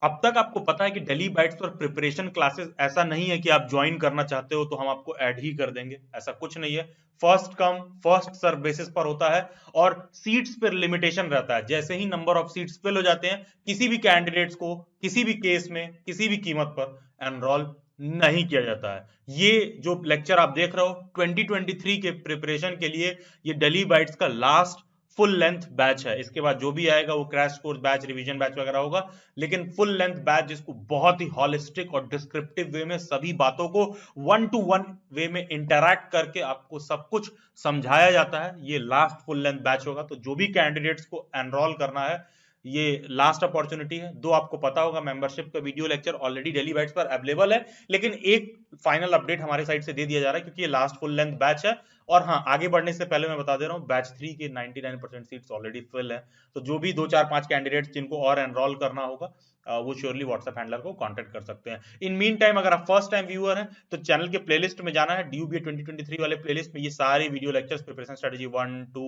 अब तक आपको पता है कि डेली बाइट्स पर प्रिपरेशन क्लासेस ऐसा नहीं है कि आप ज्वाइन करना चाहते हो तो हम आपको ऐड ही कर देंगे, ऐसा कुछ नहीं है। First come first serve basis पर होता है और सीट्स पर लिमिटेशन रहता है। जैसे ही नंबर ऑफ सीट्स फिल हो जाते हैं, किसी भी कैंडिडेट्स को किसी भी केस में किसी भी कीमत पर एनरोल नहीं किया जाता है। ये जो लेक्चर आप देख रहे हो 2023 के प्रिपरेशन के लिए, ये डेली बाइट्स का लास्ट फुल लेंथ बैच है। इसके बाद जो भी आएगा वो crash course batch, revision batch वगैरह होगा, लेकिन फुल लेंथ बैच जिसको बहुत ही हॉलिस्टिक और डिस्क्रिप्टिव वे में सभी बातों को वन टू वन वे में इंटरैक्ट करके आपको सब कुछ समझाया जाता है, ये लास्ट फुल लेंथ बैच होगा। तो जो भी कैंडिडेट्स को एनरोल करना है, ये लास्ट अपॉर्चुनिटी है। दो आपको पता होगा मेंबरशिप का video lecture already daily batch पर अवेलेबल है, लेकिन एक फाइनल अपडेट हमारे साइड से दे दिया जा रहा है क्योंकि ये लास्ट फुल लेंथ बैच है। और हाँ, आगे बढ़ने से पहले मैं बता दे रहा हूँ, बैच 3 के 99% सीट्स ऑलरेडी फिल है। तो जो भी 2 4 5 कैंडिडेट्स जिनको और एनरोल करना होगा, वो श्योरली व्हाट्सएप हैंडलर को कांटेक्ट कर सकते हैं। इन मीन टाइम अगर आप फर्स्ट टाइम व्यूअर हैं तो चैनल के प्लेलिस्ट में जाना है, डीयूबीए 2023 वाले प्लेलिस्ट में ये सारे video lectures, preparation strategy 1 2,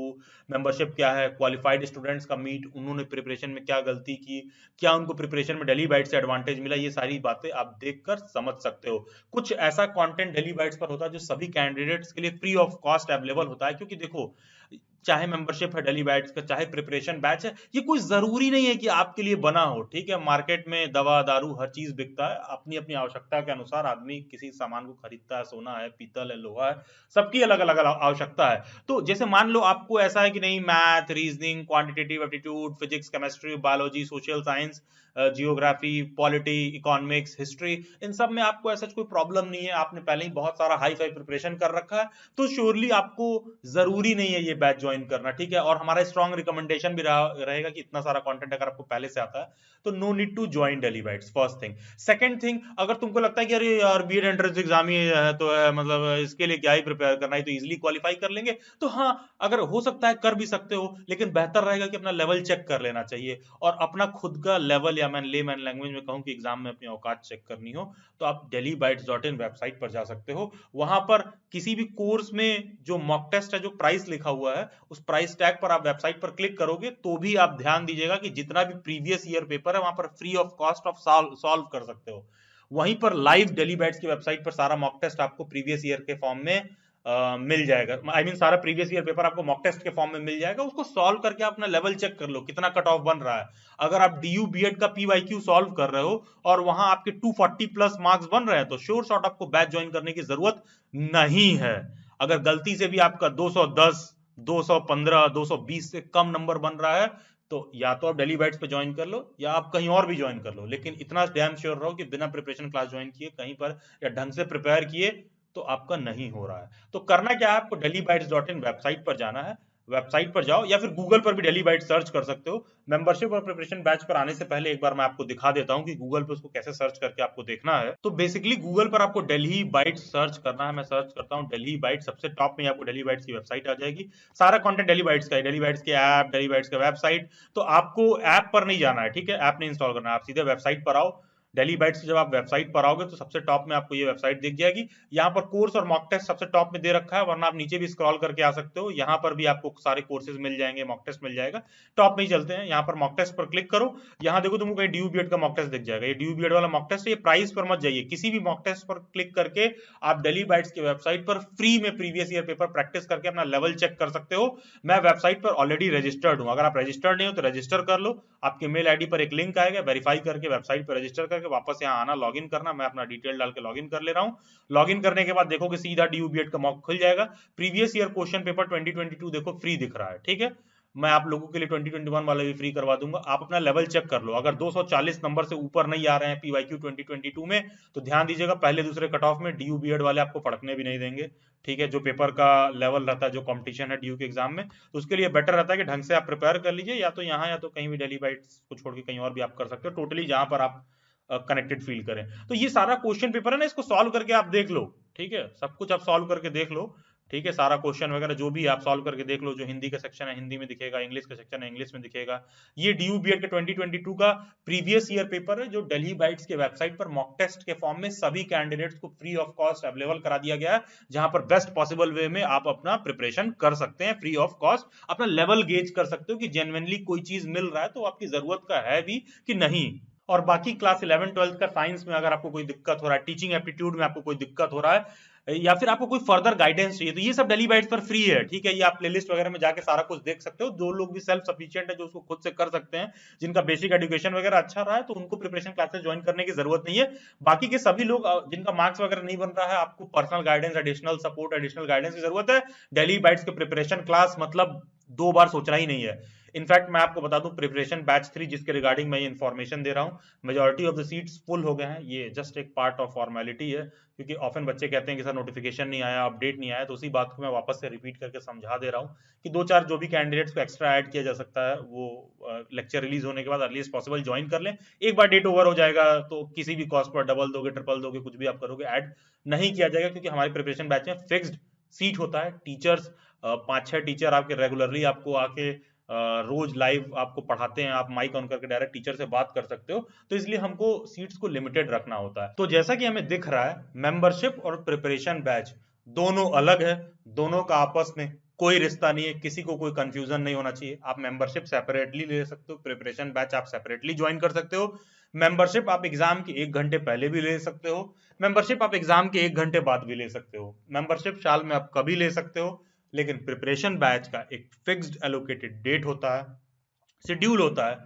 membership क्या है, क्वालिफाइड स्टूडेंट्स का मीट, उन्होंने प्रिपरेशन में क्या गलती की, क्या उनको प्रिपरेशन में डेली बाइट से एडवांटेज मिला, ये सारी बातें आप देखकर समझ सकते हो। कुछ ऐसा कंटेंट डेली बाइट्स पर होता है जो सभी कैंडिडेट्स के लिए फ्री ऑफ कॉस्ट अवेलेबल होता है, क्योंकि देखो, चाहे मेंबरशिप है डेली बाइट्स का, चाहे प्रिपरेशन बैच है, ये कोई जरूरी नहीं है कि आपके लिए बना हो। ठीक है, मार्केट में दवा दारू हर चीज बिकता है, अपनी अपनी आवश्यकता के अनुसार आदमी किसी सामान को खरीदता है, सोना है, पीतल है, लोहा है, सबकी अलग अलग आवश्यकता है। तो जैसे मान लो आपको ऐसा है कि नहीं, math, reasoning, quantitative aptitude, physics, chemistry, biology, social science, geography, polity, economics, history, इन सब में आपको ऐसा कोई प्रॉब्लम नहीं है, आपने पहले ही बहुत सारा हाई फाई प्रिपरेशन कर रखा है, तो श्योरली आपको जरूरी नहीं है ये बैच ज्वाइन करना। ठीक है, और हमारा स्ट्रॉन्ग रिकमेंडेशन भी रहेगा कि इतना सारा कंटेंट अगर आपको पहले से आता है तो no need to join daily bites, first thing. Second thing, अगर तुमको लगता है कि अरे यार बीएड एंट्रेंस एग्जाम ही है तो मतलब इसके लिए क्या ही प्रिपेयर करना है, तो इजीली क्वालिफाई कर लेंगे, तो हाँ, अगर हो सकता है कर भी सकते हो, लेकिन बेहतर रहेगा कि अपना लेवल चेक कर लेना चाहिए। और अपना खुद का लेवल, या मैं लेमैन लैंग्वेज में कहूं कि एग्जाम में अपनी औकात चेक करनी हो, तो आप delhybites.in वेबसाइट पर जा सकते हो। वहां पर किसी भी कोर्स में जो मॉक टेस्ट है, जो प्राइस लिखा हुआ है, उस प्राइस टैग पर आप वेबसाइट पर क्लिक करोगे तो भी आप ध्यान दीजिएगा कि जितना भी प्रीवियस ईयर पेपर है वहां पर free of cost of solve कर सकते हो। वहीं पर लाइव डेली बैट्स की वेबसाइट पर सारा मॉक टेस्ट आपको प्रीवियस ईयर के फॉर्म में मिल जाएगा। आई मीन सारा प्रीवियस ईयर पेपर आपको मॉक टेस्ट के फॉर्म में मिल जाएगा, उसको सॉल्व करके आप अपना लेवल चेक कर लो कितना कट ऑफ बन रहा है। अगर आप डीयू बीएड का पीवाईक्यू सॉल्व कर रहे हो और वहां आपके 240 प्लस मार्क्स बन रहे हैं, तो श्योर शॉट आपको बैच ज्वाइन करने की जरूरत नहीं है। अगर गलती से भी आपका 210, 215, 220 से कम नंबर बन रहा है, तो या तो आप डेली बैट्स पे ज्वाइन कर लो या आप कहीं और भी ज्वाइन कर लो, लेकिन इतना डैम श्योर रहो कि बिना प्रिपरेशन क्लास ज्वाइन किए कहीं पर, या ढंग से प्रिपेयर किए, तो आपका नहीं हो रहा है। तो करना क्या है, आपको delhybites.in वेबसाइट पर जाना है, वेबसाइट पर जाओ या फिर गूगल पर भी डेली बाइट सर्च कर सकते हो। मेंबरशिप और प्रिपरेशन बैच पर आने से पहले एक बार मैं आपको दिखा देता हूं कि गूगल पे उसको कैसे सर्च करके आपको देखना है। तो बेसिकली गूगल पर आपको डेली बाइट सर्च करना है, मैं सर्च करता हूं डेली बाइट, सबसे टॉप में आपको डेली बाइट्स की वेबसाइट आ जाएगी। सारा कंटेंट डेली बाइट्स का है, डेली बाइट्स के ऐप, डेली बाइट्स का वेबसाइट। तो आपको ऐप पर नहीं जाना है, ठीक है, ऐप नहीं इंस्टॉल करना है, आप सीधे वेबसाइट पर आओ। डेली बाइट्स जब आप वेबसाइट पर आओगे तो सबसे टॉप में आपको ये वेबसाइट दिख जाएगी। यहाँ पर कोर्स और मॉक टेस्ट सबसे टॉप में दे रखा है, वरना आप नीचे भी स्क्रॉल करके आ सकते हो, यहाँ पर भी आपको सारे कोर्सेज मिल जाएंगे, मॉक टेस्ट मिल जाएगा। टॉप में ही चलते हैं, यहाँ पर मॉक टेस्ट पर क्लिक करो। यहाँ देखो तुमको कहीं ड्यू बीएड का मॉक टेस्ट दिख जाएगा, ये ड्यू बीएड वाला मॉक टेस्ट है। ये प्राइस पर मत जाइए, किसी भी मॉक टेस्ट पर क्लिक करके आप डेली बाइट्स की वेबसाइट पर फ्री में प्रीवियस ईयर पेपर प्रैक्टिस करके अपना लेवल चेक कर सकते हो। मैं वेबसाइट पर ऑलरेडी रजिस्टर्ड हूँ, अगर आप रजिस्टर्ड नहीं हो तो रजिस्टर कर लो। आपके मेल आईडी पर एक लिंक आएगा, वेरीफाई करके वेबसाइट पर रजिस्टर करके वापस यहाँ आना, लॉगिन करना। मैं अपना डिटेल डाल के लॉगिन कर ले रहा हूँ। लॉगिन करने के बाद देखोगे सीधा डीयू बीएड का मॉक खुल जाएगा। प्रीवियस ईयर क्वेश्चन पेपर 2022 देखो फ्री दिख रहा है, ठीक है। मैं आप लोगों के लिए 2021 वाला भी फ्री करवा दूंगा। आप अपना लेवल चेक कर लो, अगर 240 नंबर से ऊपर नहीं आ रहे हैं पीवाईक्यू 2022 में, तो ध्यान दीजिएगा पहले दूसरे कट ऑफ में डीयू बीएड वाले आपको पढ़ने भी नहीं देंगे। ठीक है, जो पेपर का लेवल रहता है, जो कंपटीशन है डीयू के एग्जाम में, तो उसके लिए बेटर रहता है कि ढंग से आप प्रिपेयर कर लीजिए, या तो यहाँ या तो कहीं भी डेली बाइट्स को छोड़ के कहीं और भी आप कर सकते हो, टोटली जहां पर आप कनेक्टेड फील करें। तो ये सारा क्वेश्चन पेपर है ना, इसको सॉल्व करके आप देख लो। ठीक है, सब कुछ आप सॉल्व करके देख लो। ठीक है, सारा क्वेश्चन वगैरह जो भी आप सॉल्व करके देख लो। जो हिंदी का सेक्शन है हिंदी में दिखेगा, इंग्लिश का सेक्शन है इंग्लिश में दिखेगा। ये डीयू बीएड के 2022 का प्रीवियस ईयर पेपर है, जो डेली बाइट्स के वेबसाइट पर मॉक टेस्ट के फॉर्म में सभी कैंडिडेट्स को फ्री ऑफ कॉस्ट अवेलेबल करा दिया गया है, जहां पर बेस्ट पॉसिबल वे में आप अपना प्रिपरेशन कर सकते हैं फ्री ऑफ कॉस्ट। अपना लेवल गेज कर सकते हो कि जेन्युइनली कोई चीज मिल रहा है तो आपकी जरूरत का है भी कि नहीं। और बाकी क्लास 11-12 का साइंस में अगर आपको कोई दिक्कत हो रहा है, टीचिंग एप्टीट्यूड में आपको कोई दिक्कत हो रहा है, या फिर आपको कोई फर्दर गाइडेंस चाहिए, तो ये सब डेली बाइट्स पर फ्री है, ठीक है। ये आप प्लेलिस्ट वगैरह में जाके सारा कुछ देख सकते हो। जो लोग भी सेल्फ सफिशिएंट है, जो उसको खुद से कर सकते हैं, जिनका बेसिक एजुकेशन वगैरह अच्छा रहा है, तो उनको प्रिपरेशन क्लासेस ज्वाइन करने की जरूरत नहीं है। बाकी के सभी लोग जिनका मार्क्स वगैरह नहीं बन रहा है, आपको personal guidance, additional support, additional guidance की जरूरत है। डेली बाइट्स के प्रिपरेशन क्लास मतलब 2 बार सोचना ही नहीं है। इनफैक्ट मैं आपको बता दूं, प्रिपरेशन बैच 3 जिसके रिगार्डिंग मैं ये इन्फॉर्मेशन दे रहा हूं, majority of the seats full हो गए हैं। ये जस्ट एक पार्ट ऑफ फॉर्मेलिटी है, क्योंकि ऑफन बच्चे कहते हैं कि सर नोटिफिकेशन नहीं आया, अपडेट नहीं आया, तो उसी बात को मैं वापस से रिपीट करके समझा दे रहा हूँ कि 2-4 जो भी कैंडिडेट्स को एक्स्ट्रा ऐड किया जा सकता है, वो लेक्चर रिलीज होने के बाद अर्लीस्ट पॉसिबल ज्वाइन कर लें। एक बार डेट ओवर हो जाएगा तो किसी भी कॉस्ट पर डबल दोगे, ट्रिपल दोगे, कुछ भी आप करोगे, ऐड नहीं किया जाएगा, क्योंकि हमारे प्रिपरेशन बैच में फिक्स्ड सीट होता है। टीचर्स 5-6 टीचर आपके रेगुलरली आपको आके रोज लाइव आपको पढ़ाते हैं, आप माइक ऑन करके डायरेक्ट टीचर से बात कर सकते हो, तो इसलिए हमको सीट्स को लिमिटेड रखना होता है। तो जैसा कि हमें दिख रहा है, मेंबरशिप और प्रिपरेशन बैच दोनों अलग है, दोनों का आपस में कोई रिश्ता नहीं है, किसी को कोई कंफ्यूजन नहीं होना चाहिए। आप मेंबरशिप सेपरेटली ले सकते हो, प्रिपरेशन बैच आप सेपरेटली ज्वाइन कर सकते हो। मेंबरशिप आप एग्जाम के 1 घंटे पहले भी ले सकते हो, मेंबरशिप आप एग्जाम के 1 घंटे बाद भी ले सकते हो, मेंबरशिप साल में आप कभी ले सकते हो। लेकिन प्रिपरेशन बैच का एक फिक्स्ड एलोकेटेड डेट होता है, शेड्यूल होता है,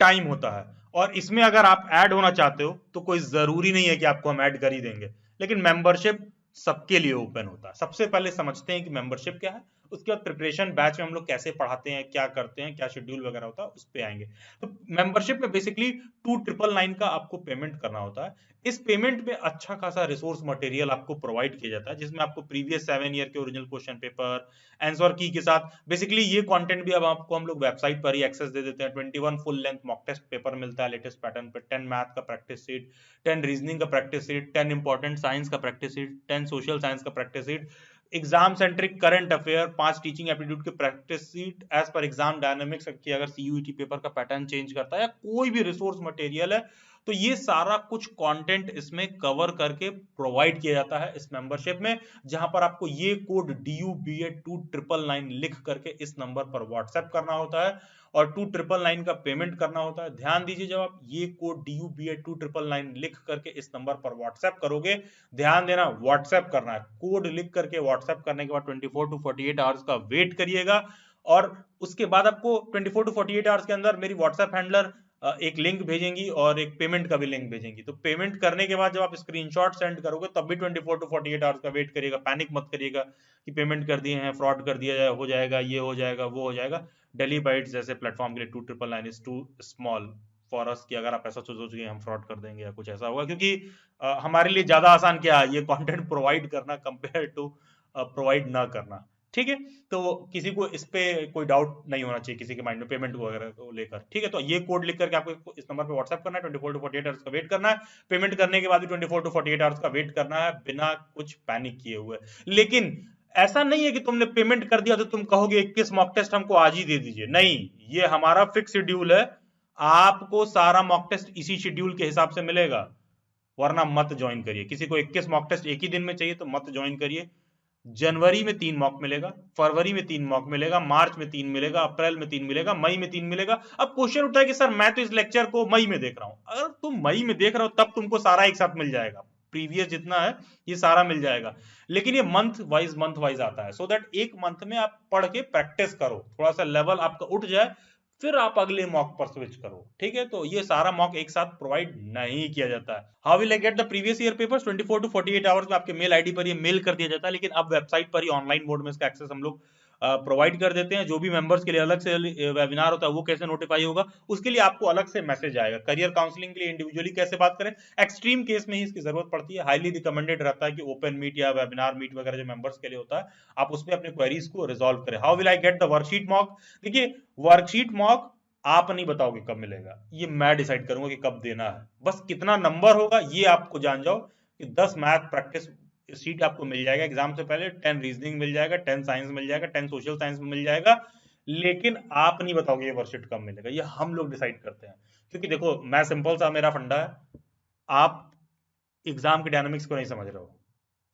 टाइम होता है, और इसमें अगर आप ऐड होना चाहते हो तो कोई जरूरी नहीं है कि आपको हम ऐड कर ही देंगे। लेकिन मेंबरशिप सबके लिए ओपन होता है। सबसे पहले समझते हैं कि मेंबरशिप क्या है, उसके बाद प्रिपरेशन बैच में हम लोग कैसे पढ़ाते हैं, क्या करते हैं, क्या शेड्यूल वगैरह होता है, उस पे आएंगे। तो मेंबरशिप में बेसिकली 2999 का आपको पेमेंट करना होता है। इस पेमेंट में अच्छा खासा रिसोर्स मटेरियल आपको प्रोवाइड किया जाता है, जिसमें आपको प्रीवियस 7 ईयर के ओरिजिनल क्वेश्चन पेपर, आंसर की के साथ बेसिकली ये कंटेंट भी अब आपको हम लोग वेबसाइट पर ही एक्सेस दे देते हैं। 21 full length mock test paper मिलता है लेटेस्ट पैटर्न पे, 10 मैथ का प्रैक्टिस सीट, 10 रीजनिंग का प्रैक्टिस सीट, 10 इंपॉर्टेंट साइंस का प्रैक्टिस सीट, 10 सोशल साइंस का practice sheet, exam centric current affair, 5 teaching aptitude के practice sheet as per exam dynamics की अगर सीयूईटी पेपर का पैटर्न चेंज करता है, या कोई भी रिसोर्स मटेरियल है, तो ये सारा कुछ कंटेंट इसमें कवर करके प्रोवाइड किया जाता है इस मेंबरशिप में। जहां पर आपको ये कोड DUBA2999 लिख करके इस नंबर पर व्हाट्सएप करना होता है, और 2999 का पेमेंट करना होता है। ध्यान दीजिए, जब आप ये कोड DUBA2999 लिख करके इस नंबर पर व्हाट्सएप करोगे, ध्यान देना व्हाट्सएप करना है, कोड लिख करके व्हाट्सएप करने के बाद 24 to 48 आवर्स का वेट करिएगा, और उसके बाद आपको 24 to 48 आवर्स के अंदर मेरी व्हाट्सएप हैंडलर एक लिंक भेजेंगी और एक पेमेंट का भी लिंक भेजेंगी। तो पेमेंट करने के बाद जब आप स्क्रीनशॉट सेंड करोगे, तब भी 24 to 48 आवर्स का वेट करिएगा। पैनिक मत करिएगा कि पेमेंट कर दिए हैं, फ्रॉड कर दिया जाए, हो जाएगा, ये हो जाएगा, वो हो जाएगा। डेली बाइट्स जैसे प्लेटफॉर्म के लिए 2999 is too small for us कि अगर आप ऐसा सोचोगे हम फ्रॉड कर देंगे या कुछ ऐसा होगा, क्योंकि हमारे लिए ज्यादा आसान क्या है ये कंटेंट प्रोवाइड करना कंपेयर टू प्रोवाइड ना करना, ठीक है। तो किसी को इस पे कोई डाउट नहीं होना चाहिए किसी के माइंड में पेमेंट वगैरह को लेकर, ठीक है। तो ये कोड लिख करके आपको इस नंबर पे व्हाट्सएप करना है, 24 to 48 आवर्स का वेट करना है, पेमेंट करने के बाद भी 24 to 48 आवर्स का वेट करना है, बिना कुछ पैनिक किए हुए। लेकिन ऐसा नहीं है कि तुमने पेमेंट कर दिया तो तुम कहोगे 21 मॉक टेस्ट हमको आज ही दे दीजिए, नहीं, ये हमारा फिक्स शेड्यूल है, आपको सारा मॉक टेस्ट इसी शेड्यूल के हिसाब से मिलेगा, वरना मत ज्वाइन करिए। किसी को 21 मॉक टेस्ट एक ही दिन में चाहिए तो मत ज्वाइन करिए। जनवरी में 3 मॉक मिलेगा, फरवरी में 3 मॉक मिलेगा, मार्च में 3 मिलेगा, अप्रैल में 3 मिलेगा, मई में 3 मिलेगा। अब क्वेश्चन उठता है कि सर मैं तो इस लेक्चर को मई में देख रहा हूं। अगर तुम मई में देख रहे हो तब तुमको सारा एक साथ मिल जाएगा, प्रीवियस जितना है ये सारा मिल जाएगा। लेकिन ये मंथ वाइज आता है, सो दैट एक मंथ में आप पढ़ के प्रैक्टिस करो, थोड़ा सा लेवल आपका उठ जाए, फिर आप अगले मॉक पर स्विच करो, ठीक है। तो ये सारा मॉक एक साथ प्रोवाइड नहीं किया जाता है। How will I get the previous year papers? 24 to 48 hours में आपके मेल आईडी पर ये मेल कर दिया जाता है, लेकिन अब वेबसाइट पर ही ऑनलाइन मोड में इसका एक्सेस हम लोग प्रोवाइड कर देते हैं। जो भी मेंबर्स के लिए अलग से वेबिनार होता है वो कैसे नोटिफाई होगा, उसके लिए आपको अलग से मैसेज आएगा। करियर काउंसलिंग के लिए इंडिविजुअली कैसे बात करें, एक्सट्रीम केस में ही इसकी जरूरत पड़ती है। हाईली रिकमेंडेड रहता है कि ओपन मीट या वेबिनार मीट वगैरह जो मेंबर्स के लिए होता है, आप उसमें अपने क्वेरीज को रिजॉल्व करें। How will I get the worksheet mock? देखिए, वर्कशीट मॉक आप नहीं बताओगे कब मिलेगा, ये मैं डिसाइड करूंगा कि कब देना है। बस कितना नंबर होगा ये आपको जान जाओ कि 10 मैथ प्रैक्टिस शीट आपको मिल जाएगा एग्जाम से पहले, 10 रीजनिंग मिल जाएगा, 10 साइंस मिल जाएगा, 10 सोशल साइंस मिल जाएगा। लेकिन आप नहीं बताओगे ये वर्कशीट कब मिलेगा, ये हम लोग डिसाइड करते हैं। क्योंकि देखो, मैं सिंपल सा मेरा फंडा है, आप एग्जाम के डायनामिक्स को नहीं समझ रहे हो,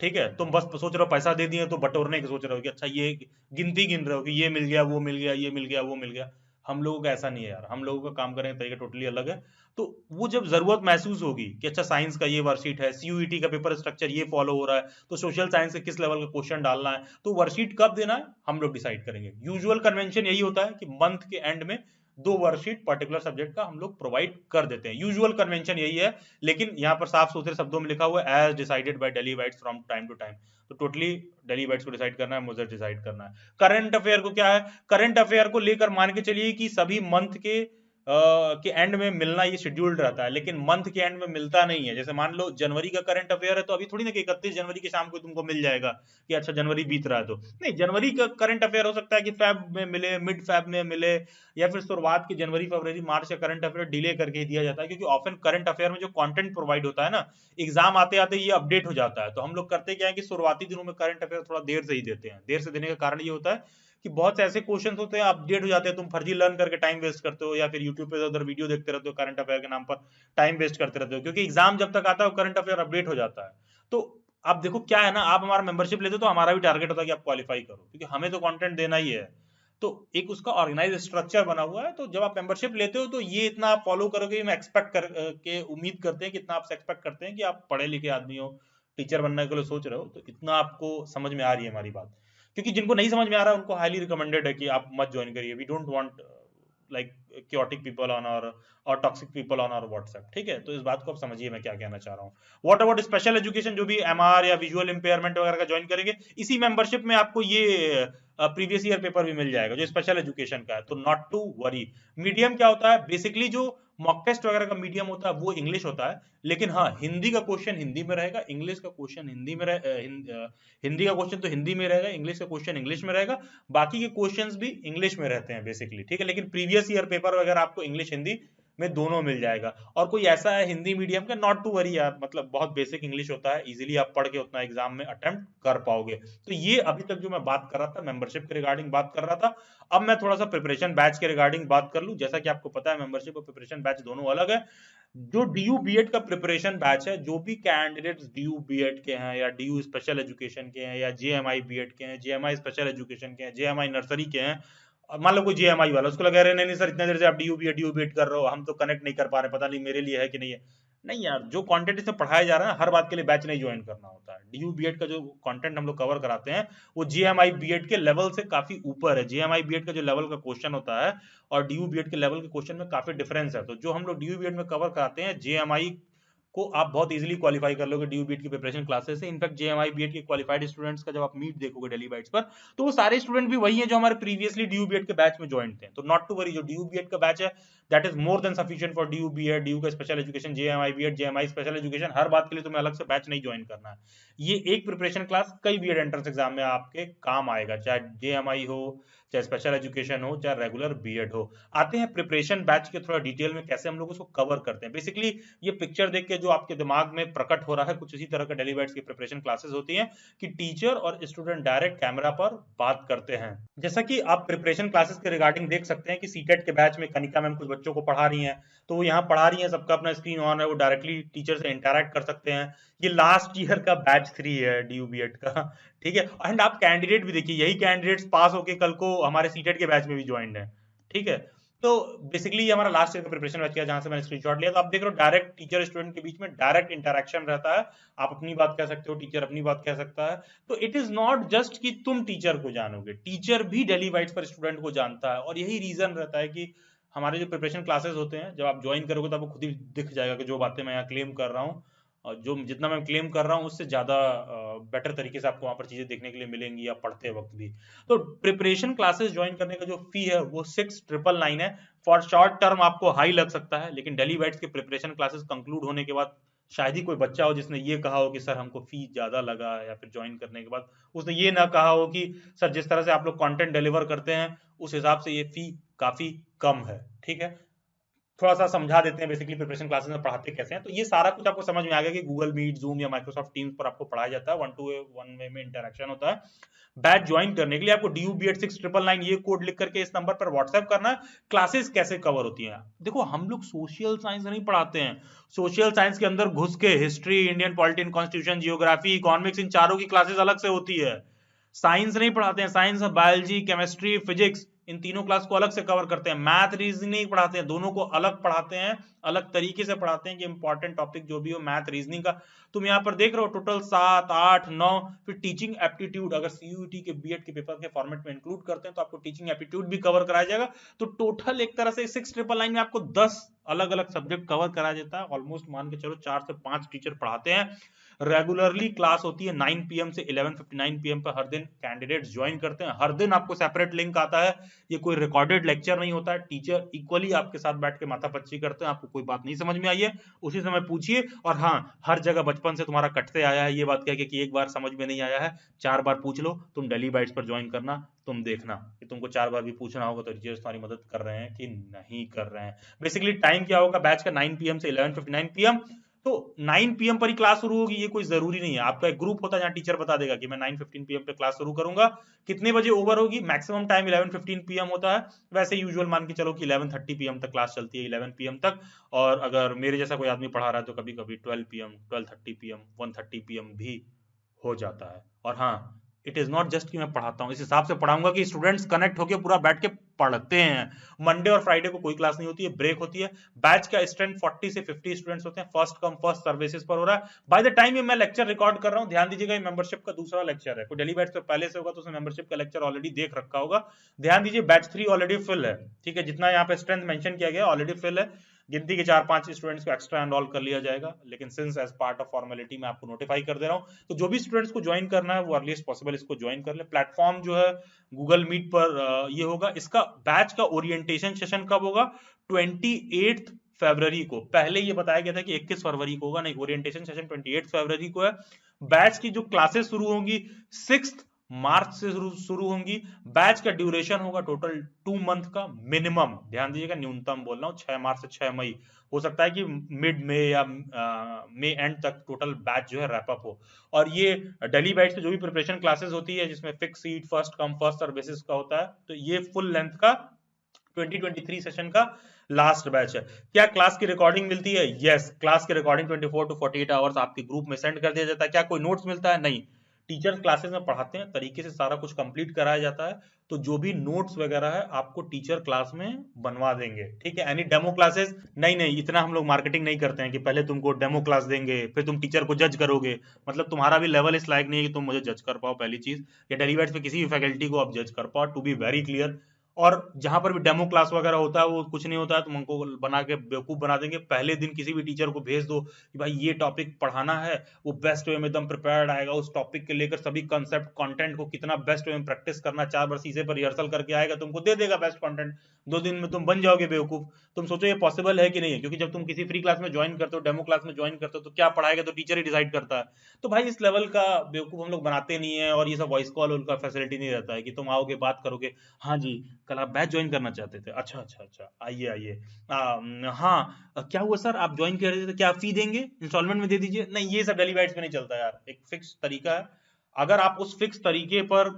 ठीक है। तुम बस सोच रहे हो पैसा दे दिए तो बटोरने की सोच रहे हो कि अच्छा ये गिनती गिन रहे हो कि ये मिल गया, वो मिल गया, ये मिल गया, वो मिल गया। हम लोगों का ऐसा नहीं है यार, हम लोगों का काम करने का तरीका टोटली अलग है। तो वो जब जरूरत महसूस होगी कि अच्छा साइंस का ये वर्कशीट है, सीयूईटी का पेपर स्ट्रक्चर ये फॉलो हो रहा है, तो सोशल साइंस के किस लेवल का क्वेश्चन डालना है, तो वर्कशीट कब देना है हम लोग डिसाइड करेंगे। यूजुअल कन्वेंशन यही होता है कि मंथ के एंड में 2 वर्कशीट पर्टिकुलर सब्जेक्ट का हम लोग प्रोवाइड कर देते हैं, यूजुअल कन्वेंशन यही है। लेकिन यहाँ पर साफ सुथरे शब्दों में लिखा हुआ है as decided by daily bites from time to time, तो टोटली डेली बाइट्स को डिसाइड करना है, मुझे डिसाइड करना है। करंट अफेयर को क्या है, करंट अफेयर को लेकर मान के चलिए कि सभी मंथ के एंड में मिलना ये शेड्यूल्ड रहता है, लेकिन मंथ के एंड में मिलता नहीं है। जैसे मान लो जनवरी का करंट अफेयर है, तो अभी थोड़ी ना कि 31 जनवरी के शाम को तुमको मिल जाएगा कि अच्छा जनवरी बीत रहा है, तो नहीं, जनवरी का करंट अफेयर हो सकता है कि फेब में मिले, मिड फेब में मिले, या फिर शुरुआत की जनवरी फरवरी मार्च का करंट अफेयर डिले करके ही दिया जाता है, क्योंकि ऑफन करंट अफेयर में जो कंटेंट प्रोवाइड होता है ना, एग्जाम आते आते ये अपडेट हो जाता है। तो हम लोग करते क्या है कि शुरुआती दिनों में करंट अफेयर थोड़ा देर से ही देते हैं। देर से देने का कारण ये होता है कि बहुत से ऐसे क्वेश्चंस होते हैं अपडेट हो जाते हैं, तुम फर्जी लर्न करके टाइम वेस्ट करते हो, या फिर यूट्यूब पे उधर वीडियो देखते रहते हो करंट अफेयर के नाम पर टाइम वेस्ट करते रहते हो, क्योंकि एग्जाम जब तक आता है करंट अफेयर अपडेट हो जाता है। तो आप देखो क्या है ना, आप हमारा मेंबरशिप लेते हो तो हमारा भी टारगेट होता है कि आप क्वालिफाई करो, क्योंकि हमें तो कंटेंट देना ही है। तो एक उसका ऑर्गेनाइज स्ट्रक्चर बना हुआ है। तो जब आप मेंबरशिप लेते हो तो ये इतना आप फॉलो करोगे, हम एक्सपेक्ट कर के उम्मीद करते हैं कि इतना आपसे एक्सपेक्ट करते हैं कि आप पढ़े लिखे आदमी हो, टीचर बनने के लिए सोच रहे हो, तो इतना आपको समझ में आ रही है हमारी बात। क्योंकि जिनको नहीं समझ में आ रहा है उनको हाईली रिकमेंडेड है कि आप मत ज्वाइन करिए। We don't want like chaotic people on our और toxic people on our WhatsApp, ठीक है। तो इस बात को आप समझिए मैं क्या कहना चाह रहा हूँ। व्हाट अबाउट स्पेशल एजुकेशन, जो भी एमआर या विजुअल इंपेयरमेंट वगैरह का ज्वाइन करेंगे, इसी मेंबरशिप में आपको ये प्रीवियस ईयर पेपर भी मिल जाएगा जो स्पेशल एजुकेशन का है, तो नॉट टू वरी। मीडियम क्या होता है, बेसिकली जो मॉक टेस्ट वगैरह का मीडियम होता है वो इंग्लिश होता है, लेकिन हाँ हिंदी का क्वेश्चन हिंदी में रहेगा, इंग्लिश का क्वेश्चन हिंदी में हिंदी का क्वेश्चन तो हिंदी में रहेगा, इंग्लिश का क्वेश्चन इंग्लिश में रहेगा, बाकी के क्वेश्चंस भी इंग्लिश में रहते हैं बेसिकली, ठीक है। लेकिन प्रीवियस ईयर पेपर वगैरह आपको इंग्लिश हिंदी में दोनों मिल जाएगा। और कोई ऐसा है हिंदी मीडियम का, नॉट टू वरी यार, मतलब बहुत बेसिक इंग्लिश होता है, इजीली आप पढ़ के उतना एग्जाम में अटेम्प्ट कर पाओगे। तो ये अभी तक जो मैं बात कर रहा था मेंबरशिप के रिगार्डिंग बात कर रहा था। अब मैं थोड़ा सा प्रिपरेशन बैच के रिगार्डिंग बात कर लूं। जैसा कि आपको पता है मेंबरशिप और प्रिपरेशन बैच दोनों अलग है। जो डीयू बीएड का प्रिपरेशन बैच है, जो भी कैंडिडेट्स डीयू बीएड के हैं या डीयू स्पेशल एजुकेशन के हैं या जेएमआई बीएड के हैं, जेएमआई स्पेशल एजुकेशन के हैं, जेएमआई नर्सरी के हैं, और मान लो कोई जेएमआई वाला, उसको लगा रहे नहीं नहीं सर इतने देर से आप डीयू बीएड कर रहे हो, हम तो कनेक्ट नहीं कर पा रहे, पता नहीं मेरे लिए है कि नहीं है। नहीं यार, जो कंटेंट इसमें पढ़ाया जा रहा है हर बात के लिए बैच नहीं ज्वाइन करना होता है। डीयू बीएड का जो कंटेंट हम लोग कवर कराते हैं वो जेएमआई बीएड के लेवल से काफी ऊपर है। जेएमआई बीएड का जो लेवल का क्वेश्चन होता है और डीयू बीएड के लेवल के क्वेश्चन में काफी डिफरेंस है। तो जो हम लोग डीयू बीएड में कवर कराते हैं जेएमआई को आप बहुत इजीली क्वालिफाई कर लोगे डीयू बीएड की प्रिपरेशन क्लासेस से। इनफैक्ट जेएमआई बीएड के क्वालिफाइड स्टूडेंट्स का जब आप मीट देखोगे डेली बाइट्स पर, तो वो सारे स्टूडेंट भी वही हैं जो हमारे प्रीवियसली डीयू बीएड के बैच में ज्वाइन थे। तो नॉट टू वरी, जो डीयू बीएड का बैच है that is more than sufficient for DU B Ed, DU का special education, JMI B Ed, JMI special education, हर बात के लिए तुम्हें अलग से बैच नहीं ज्वाइन करना है। ये एक प्रिपरेशन क्लास कई बीएड एंट्रेंस एग्जाम में आपके काम आएगा, चाहे जेएमआई हो, चाहे स्पेशल एजुकेशन हो, चाहे रेगुलर बीएड हो। आते हैं प्रिपरेशन बैच के थोड़ा डिटेल में कैसे हम लोग उसको कवर करते हैं। बेसिकली ये पिक्चर देख के जो आपके दिमाग में प्रकट हो रहा है कुछ इसी तरह का डेली बाइट्स की प्रिपरेशन क्लासेस होती हैं कि टीचर और स्टूडेंट डायरेक्ट कैमरा पर बात करते हैं। जैसा कि आप प्रिपरेशन क्लासेस के रिगार्डिंग देख सकते हैं कि सीटेट के बैच में कनिका मैम कुछ बच्चों को पढ़ा रही हैं, तो वो यहाँ पढ़ा रही हैं, सबका अपना स्क्रीन ऑन है, वो डायरेक्टली टीचर से इंटरैक्ट कर सकते हैं। ये लास्ट ईयर का बैच 3 है डीयू बीएड का, ठीक है। एंड आप कैंडिडेट भी देखिए, यही कैंडिडेट्स पास होके कल को हमारे सीटेट के बैच में भी ज्वाइंड है, ठीक है। तो बेसिकली ये हमारा लास्ट ईयर का प्रिपरेशन बैच किया जहां से मैंने स्क्रीनशॉट लिया। तो आप देख रहे हो डायरेक्ट टीचर स्टूडेंट के बीच में डायरेक्ट इंटरेक्शन रहता है, आप अपनी बात कह सकते हो, टीचर अपनी बात कह सकता है। तो इट इज नॉट जस्ट कि तुम टीचर को जानोगे, टीचर भी डेली बाइट्स पर स्टूडेंट को जानता है। और यही रीजन रहता है कि हमारे जो प्रिपरेशन क्लासेस होते हैं जब आप ज्वाइन करोगे तो आपको खुद ही दिख जाएगा कि जो बातें मैं यहाँ क्लेम कर रहा हूँ और जो जितना मैं क्लेम कर रहा हूँ उससे ज्यादा बेटर तरीके से आपको वहां पर चीजें देखने के लिए मिलेंगी या पढ़ते वक्त भी। तो प्रिपरेशन क्लासेस ज्वाइन करने का जो फी है वो 6999 है। फॉर शॉर्ट टर्म आपको हाई लग सकता है, लेकिन डेली बाइट्स के प्रिपरेशन क्लासेस कंक्लूड होने के बाद शायद ही कोई बच्चा हो जिसने ये कहा हो कि सर हमको फी ज्यादा लगा, या फिर ज्वाइन करने के बाद उसने ये ना कहा हो कि सर जिस तरह से आप लोग कंटेंट डिलीवर करते हैं उस हिसाब से ये फी काफी कम है, ठीक है। थोड़ा सा समझा देते हैं बेसिकली प्रिपरेशन क्लासेस में पढ़ाते कैसे हैं। तो ये सारा कुछ आपको समझ में आ गया कि गूगल मीट, जूम या माइक्रोसॉफ्ट टीम्स पर आपको पढ़ाया जाता है, 1 to 1 वे में इंटरेक्शन होता है। बैच ज्वाइन करने के लिए आपको DU BEd 6999 ये कोड लिख करके इस नंबर पर व्हाट्सएप करना है। क्लासेस कैसे कवर होती हैं, देखो हम लोग सोशल साइंस नहीं पढ़ाते हैं। सोशल साइंस के अंदर घुस के history, Indian polity and constitution, geography, economics, इन चारों की क्लासेस अलग से होती है। साइंस नहीं पढ़ाते हैं, science biology, chemistry, physics in तीनों क्लास को अलग से कवर करते हैं। मैथ रीजनिंग नहीं पढ़ाते हैं, दोनों को अलग पढ़ाते हैं, अलग तरीके से पढ़ाते हैं कि इंपॉर्टेंट टॉपिक जो भी हो मैथ रीजनिंग का। तुम यहाँ पर देख रहे हो टोटल 7, 8, 9, फिर टीचिंग एप्टीट्यूड अगर सीयूईटी के बीएड के पेपर के फॉर्मेट में इंक्लूड करते हैं तो आपको टीचिंग एप्टीट्यूड भी कवर कराया जाएगा। तो टोटल एक तरह से 6,999 में आपको 10 अलग अलग सब्जेक्ट कवर कराया जाता है। ऑलमोस्ट मान के चलो 4 से 5 टीचर पढ़ाते हैं। रेगुलरली क्लास होती है 9 PM से 11:59 PM पर हर दिन कैंडिडेट्स ज्वाइन करते हैं। हर दिन आपको सेपरेट लिंक आता है, ये कोई रिकॉर्डेड लेक्चर नहीं होता है। टीचर इक्वली आपके साथ बैठ के माथापच्ची करते हैं। आपको कोई बात नहीं समझ में आई है उसी समय पूछिए। और हाँ, हर जगह बचपन से तुम्हारा कटते आया है ये बात कह के कि एक बार समझ में नहीं आया है 4 बार पूछ लो। तुम डेली बाइट्स पर ज्वाइन करना, तुम देखना कि तुमको 4 बार भी पूछना होगा तो टीचर्स तुम्हारी मदद कर रहे हैं कि नहीं कर रहे हैं। बेसिकली टाइम क्या होगा बैच का 9 PM से 11:59 PM। तो 9 PM पर ही क्लास शुरू होगी ये कोई जरूरी नहीं है। आपका एक ग्रुप होता है जहां टीचर बता देगा कि मैं 9:15 PM पे क्लास शुरू करूंगा, कितने बजे ओवर होगी, मैक्सिमम टाइम 11:15 PM होता है। वैसे यूजुअल मान के चलो कि 11:30 PM तक क्लास चलती है, 11 PM तक। और अगर मेरे जैसा कोई आदमी पढ़ा रहा है तो कभी कभी 12 PM, 12:30 PM, 1:30 PM भी हो जाता है। और हाँ, इट इज नॉट जस्ट कि मैं पढ़ाता हूँ, इस हिसाब से पढ़ाऊंगा कि स्टूडेंट्स कनेक्ट होकर पूरा बैठ के पढ़ते हैं। मंडे और फ्राइडे को कोई क्लास नहीं होती है, ब्रेक होती है। बैच का स्ट्रेंथ 40 से 50 स्टूडेंट्स होते हैं। फर्स्ट कम फर्स्ट सर्विसेज पर हो रहा है। बाय द टाइम ये मैं लेक्चर रिकॉर्ड कर रहा हूँ, ध्यान दीजिएगा ये मेंबरशिप का दूसरा लेक्चर है। कोई डेली बैच तो पहले से होगा तो उसने मेंबरशिप का लेक्चर ऑलरेडी देख रखा होगा। ध्यान दीजिए बैच 3 ऑलरेडी फिल है, ठीक है। जितना यहाँ पे स्ट्रेंथ मेंशन किया गया ऑलरेडी फिल है। गिनती के 4-5 स्टूडेंट्स को एक्स्ट्रा एनरोल कर लिया जाएगा, लेकिन since as part of formality मैं आपको नोटिफाई कर दे रहा हूं। तो जो भी स्टूडेंट्स को ज्वाइन करना है वो अर्लीस्ट पॉसिबल इसको ज्वाइन कर ले। प्लेटफॉर्म जो है गूगल मीट पर ये होगा। इसका बैच का ओरिएंटेशन सेशन कब होगा, 28 फरवरी को। पहले ये बताया गया था कि 21 फरवरी को होगा, नहीं, ओरिएंटेशन सेशन 28 फरवरी को है। बैच की जो क्लासेस शुरू होंगी 6 मार्च से शुरू होंगी। बैच का ड्यूरेशन होगा टोटल 2 मंथ का मिनिमम, ध्यान दीजिएगा न्यूनतम बोल रहा हूं, 6 मार्च से 6 मई। हो सकता है कि मिड में या मई एंड तक टोटल बैच जो है रैप अप हो। और ये डेली बैच पे जो भी प्रिपरेशन क्लासेस होती है जिसमें fix seat first come first serve basis का होता है, तो ये फुल लेंथ का 2023 सेशन का लास्ट बैच है। क्या क्लास की रिकॉर्डिंग मिलती है? यस, क्लास की रिकॉर्डिंग 24 to 48 आवर्स आपके ग्रुप में सेंड कर दिया जाता है। क्या कोई नोट्स मिलता है? नहीं, टीचर्स क्लासेस में पढ़ाते हैं, तरीके से सारा कुछ कंप्लीट कराया जाता है। तो जो भी नोट्स वगैरह है आपको टीचर क्लास में बनवा देंगे, ठीक है। एनी डेमो क्लासेस नहीं, इतना हम लोग मार्केटिंग नहीं करते हैं कि पहले तुमको डेमो क्लास देंगे फिर तुम टीचर को जज करोगे। मतलब तुम्हारा भी लेवल इस लायक नहीं है कि तुम मुझे जज कर पाओ, पहली चीज। या डेली बैच पे किसी भी फैकल्टी को आप जज कर पाओ, टू बी वेरी क्लियर। और जहां पर भी डेमो क्लास वगैरह होता है वो कुछ नहीं होता है, तुम उनको बना के बेवकूफ बना देंगे। पहले दिन किसी भी टीचर को भेज दो कि भाई ये टॉपिक पढ़ाना है, वो बेस्ट वे में एकदम प्रिपेयर्ड आएगा, उस टॉपिक के लेकर सभी कंसेप्ट कंटेंट को कितना बेस्ट वे में प्रैक्टिस करना, 4 बार शीशे पर रिहर्सल करके आएगा, तुमको दे देगा बेस्ट कंटेंट। 2 दिन में तुम बन जाओगे बेवकूफ। तुम सोचो ये पॉसिबल है कि नहीं है, क्योंकि जब तुम किसी फ्री क्लास में ज्वाइन करते हो, डेमो क्लास में ज्वाइन करते हो, तो क्या पढ़ाएगा तो टीचर ही डिसाइड करता है। तो भाई इस लेवल का बेवकूफ हम लोग बनाते नहीं है। और ये सब वॉइस कॉल उनका फैसिलिटी नहीं रहता है कि तुम आओगे बात करोगे, हाँ जी कल आप बैच ज्वाइन करना चाहते थे, अच्छा अच्छा अच्छा आइए आइए, हाँ क्या हुआ सर आप ज्वाइन कर रहे थे, क्या फी देंगे, इंस्टॉलमेंट में दे दीजिए। नहीं, ये सब डेली बैच में नहीं चलता यार, एक फिक्स तरीका है। अगर आप उस फिक्स तरीके पर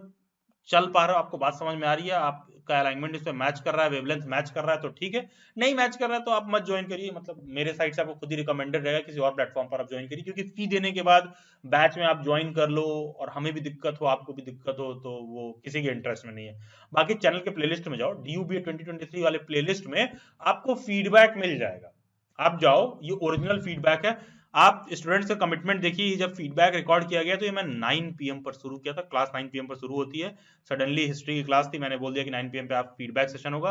चल पा रहे हो, आपको बात समझ में आ रही है, आपका अलाइनमेंट इसमें मैच कर रहा है, वेवलेंथ मैच कर रहा है, तो ठीक है। नहीं मैच कर रहा है तो आप मत ज्वाइन करिए। मतलब मेरे साइड से आपको खुद ही रिकमेंडेड रहेगा किसी और प्लेटफॉर्म पर आप ज्वाइन करिए, क्योंकि फी देने के बाद बैच में आप ज्वाइन कर लो और हमें भी दिक्कत हो आपको भी दिक्कत हो, तो वो किसी के इंटरेस्ट में नहीं है। बाकी चैनल के प्लेलिस्ट में जाओ, DUBA 2023 वाले प्लेलिस्ट में आपको फीडबैक मिल जाएगा। आप जाओ, ये ओरिजिनल फीडबैक है। आप स्टूडेंट्स का कमिटमेंट देखिए, जब फीडबैक रिकॉर्ड किया गया तो ये मैं 9 PM पर शुरू किया था, क्लास 9 PM पर शुरू होती है। सडनली हिस्ट्री की क्लास थी, मैंने बोल दिया कि 9 PM पे आप फीडबैक सेशन होगा।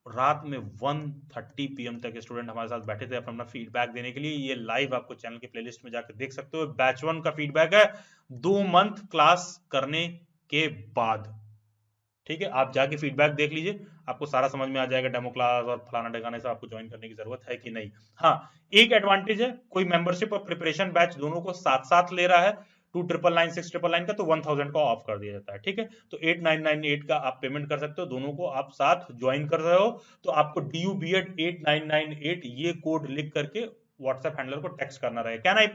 रात में 1:30 PM तक स्टूडेंट हमारे साथ बैठे थे अपना फीडबैक देने के लिए। ये लाइव आपको चैनल के प्लेलिस्ट में जाकर देख सकते हो। बैच 1 का फीडबैक है 2 मंथ क्लास करने के बाद, ठीक है। आप जाके फीडबैक देख लीजिए, आपको सारा समझ में आ जाएगा डेमो क्लास और फलाना ठिकाने से आपको ज्वाइन करने की जरूरत है कि नहीं। हाँ, एक एडवांटेज है, कोई मेंबरशिप और प्रिपरेशन बैच दोनों को साथ साथ ले रहा है 2,999 6,999 का, तो 1000 का ऑफ कर दिया जाता है, ठीक है। तो 8998 का आप पेमेंट कर सकते हो, दोनों को आप साथ ज्वाइन कर रहे हो तो आपको DUBED 8998 ये कोड लिख करके व्हाट्सएप हैंडलर को टेक्स्ट करना रहेगा। कैन आई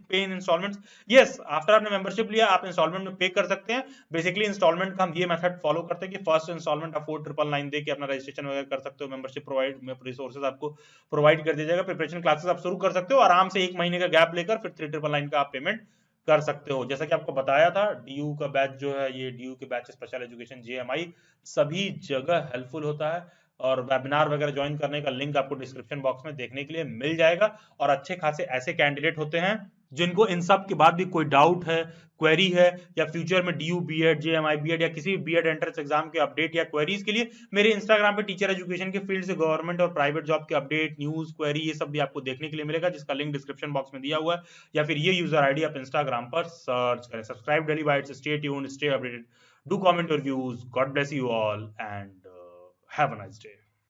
पे इन इंस्टॉलमेंट्स? यस, आफ्टर आपने मेंबरशिप लिया आप इंस्टॉलमेंट में पे कर सकते हैं। बेसिकली इंस्टॉलमेंट का हम ये मेथड फॉलो करते हैं कि फर्स्ट इंस्टॉलमेंट आप 4,999 दे के अपना रजिस्ट्रेशन वगैरह कर सकते हो। मेंबरशिप प्रोवाइड में रिसोर्सेज आपको प्रोवाइड कर दिया जाएगा। प्रिपरेशन क्लासेस आप शुरू कर सकते हो आराम से, 1 महीने का गैप लेकर, फिर 3,999 का आप पेमेंट कर सकते हो। जैसा कि आपको बताया था, डीयू का बैच जो है, ये डीयू के बैच स्पेशल एजुकेशन जेएमआई सभी जगह हेल्पफुल होता है, और वेबिनार वगैरह ज्वाइन करने का लिंक आपको डिस्क्रिप्शन बॉक्स में देखने के लिए मिल जाएगा। और अच्छे खासे ऐसे कैंडिडेट होते हैं जिनको इन सब के बाद भी कोई डाउट है, क्वेरी है, या फ्यूचर में डीयू बीएड, जेएमआई बीएड या किसी भी बीएड एंट्रेंस एग्जाम के अपडेट या क्वेरीज के लिए मेरे इंस्टाग्राम पे टीचर एजुकेशन के फील्ड से गवर्नमेंट और प्राइवेट जॉब के अपडेट, न्यूज, क्वेरी, ये सब भी आपको देखने के लिए मिलेगा, जिसका लिंक डिस्क्रिप्शन बॉक्स में दिया हुआ है, या फिर ये यूजर आईडी आप इंस्टाग्राम पर सर्च करें। Subscribe daily bytes, stay tuned, stay updated, do comment your views, God bless you all and have a nice day.